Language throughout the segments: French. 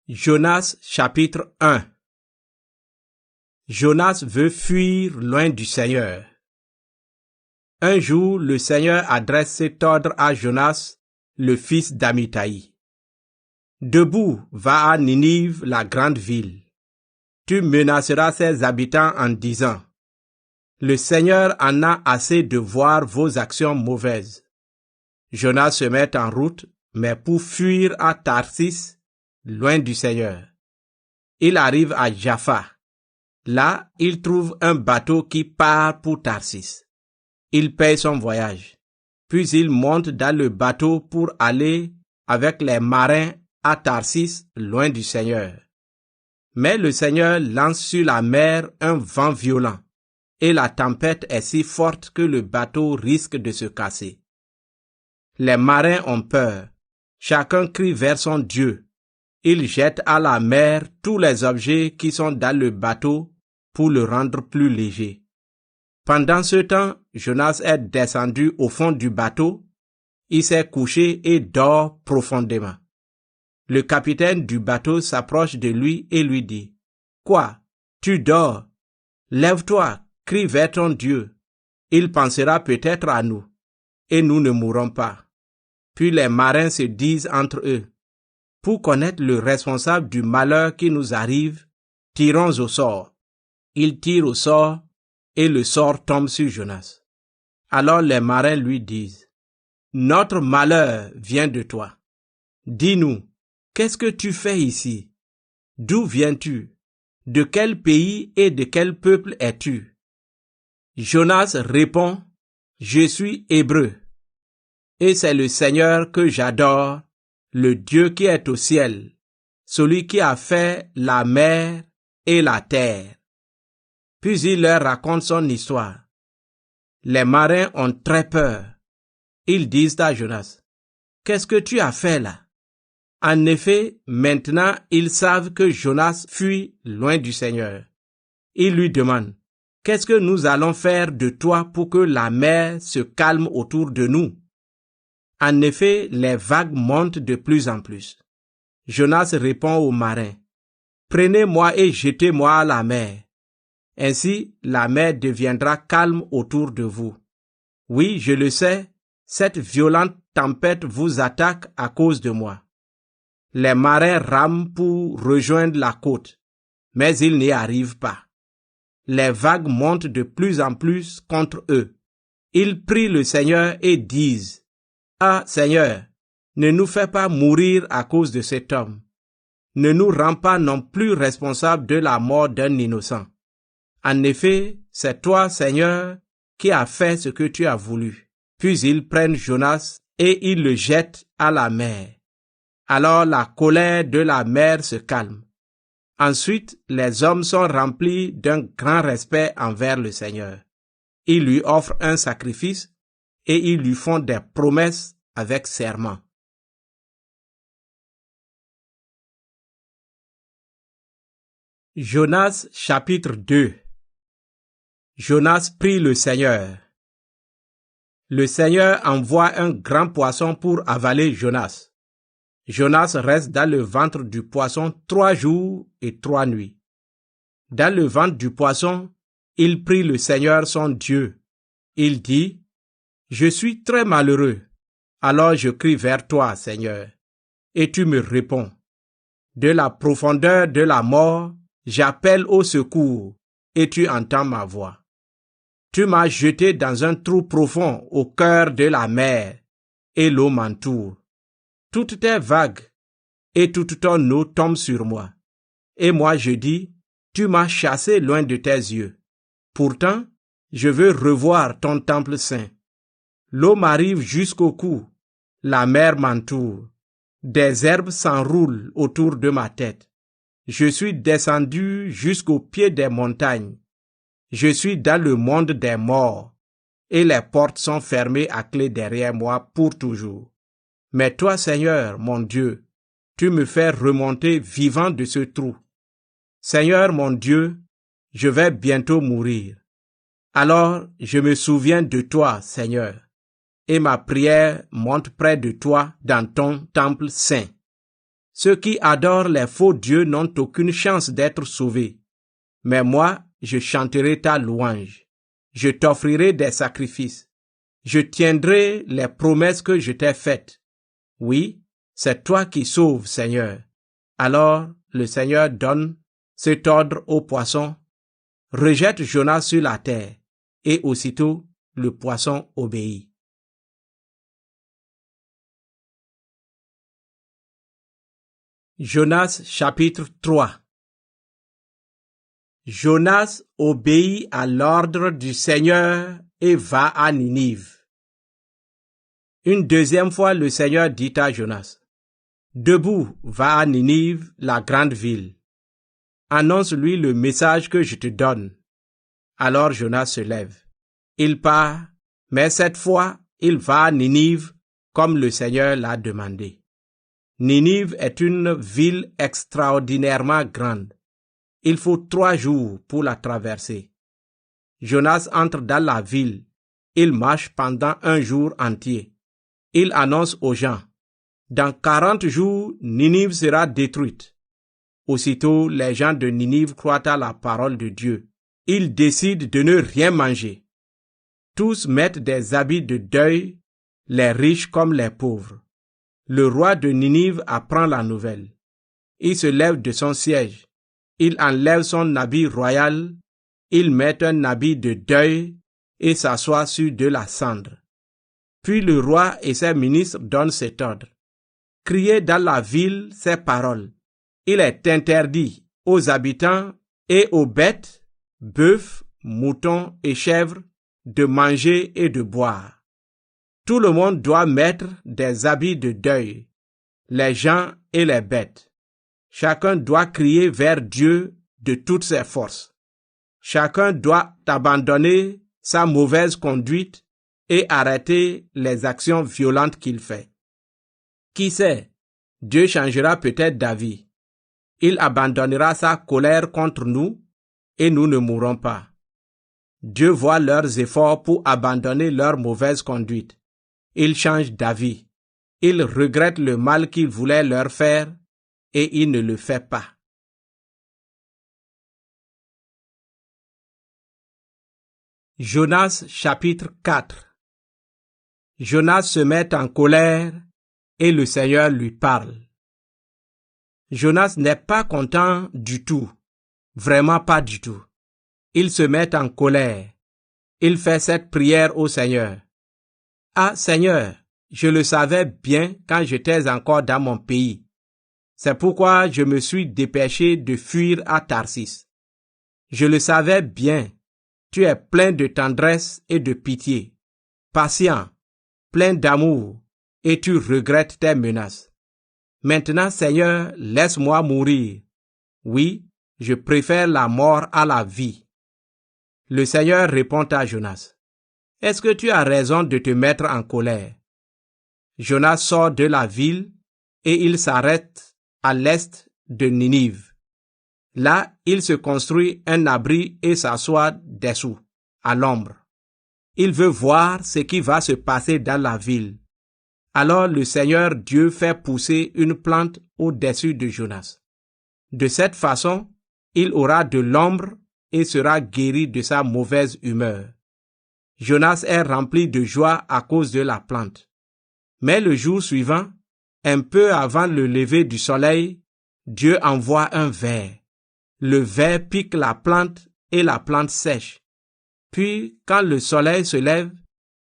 Jonas chapitre 1. Jonas veut fuir loin du Seigneur. Un jour, le Seigneur adresse cet ordre à Jonas, le fils d'Amittai. Debout, va à Ninive, la grande ville. Tu menaceras ses habitants en disant: le Seigneur en a assez de voir vos actions mauvaises. Jonas se met en route, mais pour fuir à Tarsis, loin du Seigneur. Il arrive à Jaffa. Là, il trouve un bateau qui part pour Tarsis. Il paye son voyage. Puis il monte dans le bateau pour aller avec les marins à Tarsis, loin du Seigneur. Mais le Seigneur lance sur la mer un vent violent, et la tempête est si forte que le bateau risque de se casser. Les marins ont peur. Chacun crie vers son Dieu. Il jette à la mer tous les objets qui sont dans le bateau pour le rendre plus léger. Pendant ce temps, Jonas est descendu au fond du bateau. Il s'est couché et dort profondément. Le capitaine du bateau s'approche de lui et lui dit: « Quoi? Tu dors? Lève-toi, crie vers ton Dieu. Il pensera peut-être à nous, et nous ne mourrons pas. » Puis les marins se disent entre eux: « Pour connaître le responsable du malheur qui nous arrive, tirons au sort. » Ils tirent au sort, et le sort tombe sur Jonas. Alors les marins lui disent: « Notre malheur vient de toi. Dis-nous, qu'est-ce que tu fais ici? D'où viens-tu? De quel pays et de quel peuple es-tu? » Jonas répond: « Je suis hébreu, et c'est le Seigneur que j'adore, le Dieu qui est au ciel, celui qui a fait la mer et la terre. » Puis il leur raconte son histoire. Les marins ont très peur. Ils disent à Jonas: « Qu'est-ce que tu as fait là? » En effet, maintenant ils savent que Jonas fuit loin du Seigneur. Ils lui demandent: « Qu'est-ce que nous allons faire de toi pour que la mer se calme autour de nous? » En effet, les vagues montent de plus en plus. Jonas répond aux marins: « Prenez-moi et jetez-moi à la mer. Ainsi, la mer deviendra calme autour de vous. Oui, je le sais, cette violente tempête vous attaque à cause de moi. » Les marins rament pour rejoindre la côte, mais ils n'y arrivent pas. Les vagues montent de plus en plus contre eux. Ils prient le Seigneur et disent: « Ah, Seigneur, ne nous fais pas mourir à cause de cet homme. Ne nous rends pas non plus responsables de la mort d'un innocent. En effet, c'est toi, Seigneur, qui as fait ce que tu as voulu. » Puis ils prennent Jonas et ils le jettent à la mer. Alors la colère de la mer se calme. Ensuite, les hommes sont remplis d'un grand respect envers le Seigneur. Ils lui offrent un sacrifice et ils lui font des promesses avec serment. Jonas chapitre 2. Jonas prie le Seigneur. Le Seigneur envoie un grand poisson pour avaler Jonas. Jonas reste dans le ventre du poisson 3 jours et 3 nuits. Dans le ventre du poisson, il prie le Seigneur son Dieu. Il dit: « Je suis très malheureux. Alors je crie vers toi, Seigneur, et tu me réponds. De la profondeur de la mort, j'appelle au secours, et tu entends ma voix. Tu m'as jeté dans un trou profond au cœur de la mer, et l'eau m'entoure. Toutes tes vagues et toute ton eau tombent sur moi. Et moi je dis: tu m'as chassé loin de tes yeux. Pourtant, je veux revoir ton temple saint. L'eau m'arrive jusqu'au cou, la mer m'entoure. Des herbes s'enroulent autour de ma tête. Je suis descendu jusqu'au pied des montagnes. Je suis dans le monde des morts, et les portes sont fermées à clé derrière moi pour toujours. Mais toi, Seigneur, mon Dieu, tu me fais remonter vivant de ce trou. Seigneur, mon Dieu, je vais bientôt mourir. Alors, je me souviens de toi, Seigneur, et ma prière monte près de toi dans ton temple saint. Ceux qui adorent les faux dieux n'ont aucune chance d'être sauvés. Mais moi, je chanterai ta louange. Je t'offrirai des sacrifices. Je tiendrai les promesses que je t'ai faites. Oui, c'est toi qui sauves, Seigneur. Alors le Seigneur donne cet ordre au poisson. Rejette Jonas sur la terre. Et aussitôt, le poisson obéit. Jonas chapitre 3. Jonas obéit à l'ordre du Seigneur et va à Ninive. Une deuxième fois, le Seigneur dit à Jonas, « Debout, va à Ninive, la grande ville. Annonce-lui le message que je te donne. » Alors Jonas se lève. Il part, mais cette fois, il va à Ninive comme le Seigneur l'a demandé. Ninive est une ville extraordinairement grande. Il faut 3 jours pour la traverser. Jonas entre dans la ville. Il marche pendant 1 jour entier. Il annonce aux gens, « Dans 40 jours, Ninive sera détruite. » Aussitôt, les gens de Ninive croient à la parole de Dieu. Ils décident de ne rien manger. Tous mettent des habits de deuil, les riches comme les pauvres. Le roi de Ninive apprend la nouvelle. Il se lève de son siège. Il enlève son habit royal. Il met un habit de deuil et s'assoit sur de la cendre. Puis le roi et ses ministres donnent cet ordre. Criez dans la ville ces paroles. Il est interdit aux habitants et aux bêtes, bœufs, moutons et chèvres, de manger et de boire. Tout le monde doit mettre des habits de deuil, les gens et les bêtes. Chacun doit crier vers Dieu de toutes ses forces. Chacun doit abandonner sa mauvaise conduite et arrêter les actions violentes qu'il fait. Qui sait, Dieu changera peut-être d'avis. Il abandonnera sa colère contre nous et nous ne mourrons pas. Dieu voit leurs efforts pour abandonner leur mauvaise conduite. Il change d'avis. Il regrette le mal qu'il voulait leur faire et il ne le fait pas. Jonas chapitre 4. Jonas se met en colère et le Seigneur lui parle. Jonas n'est pas content du tout, vraiment pas du tout. Il se met en colère. Il fait cette prière au Seigneur. « Ah Seigneur, je le savais bien quand j'étais encore dans mon pays. C'est pourquoi je me suis dépêché de fuir à Tarsis. Je le savais bien, tu es plein de tendresse et de pitié, patient, plein d'amour, et tu regrettes tes menaces. Maintenant, Seigneur, laisse-moi mourir. Oui, je préfère la mort à la vie. » Le Seigneur répond à Jonas. « Est-ce que tu as raison de te mettre en colère? » Jonas sort de la ville et il s'arrête à l'est de Ninive. Là, il se construit un abri et s'assoit dessous, à l'ombre. Il veut voir ce qui va se passer dans la ville. Alors le Seigneur Dieu fait pousser une plante au-dessus de Jonas. De cette façon, il aura de l'ombre et sera guéri de sa mauvaise humeur. Jonas est rempli de joie à cause de la plante. Mais le jour suivant, un peu avant le lever du soleil, Dieu envoie un ver. Le ver pique la plante et la plante sèche. Puis, quand le soleil se lève,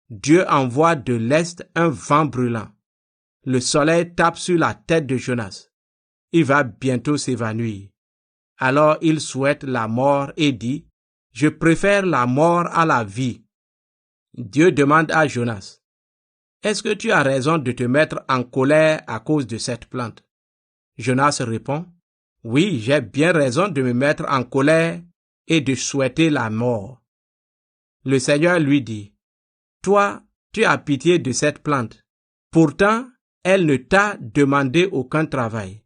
Dieu envoie de l'est un vent brûlant. Le soleil tape sur la tête de Jonas. Il va bientôt s'évanouir. Alors il souhaite la mort et dit, « Je préfère la mort à la vie. » Dieu demande à Jonas, « Est-ce que tu as raison de te mettre en colère à cause de cette plante? » Jonas répond, « Oui, j'ai bien raison de me mettre en colère et de souhaiter la mort. » Le Seigneur lui dit, « Toi, tu as pitié de cette plante. Pourtant, elle ne t'a demandé aucun travail.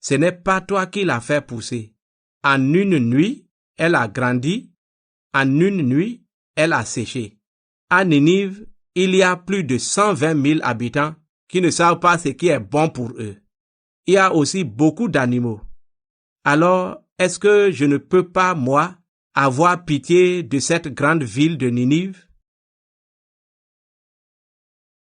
Ce n'est pas toi qui l'as fait pousser. En une nuit, elle a grandi. En une nuit, elle a séché. À Ninive, il y a plus de 120 000 habitants qui ne savent pas ce qui est bon pour eux. il y a aussi beaucoup d'animaux. Alors, est-ce que je ne peux pas, moi, avoir pitié de cette grande ville de Ninive?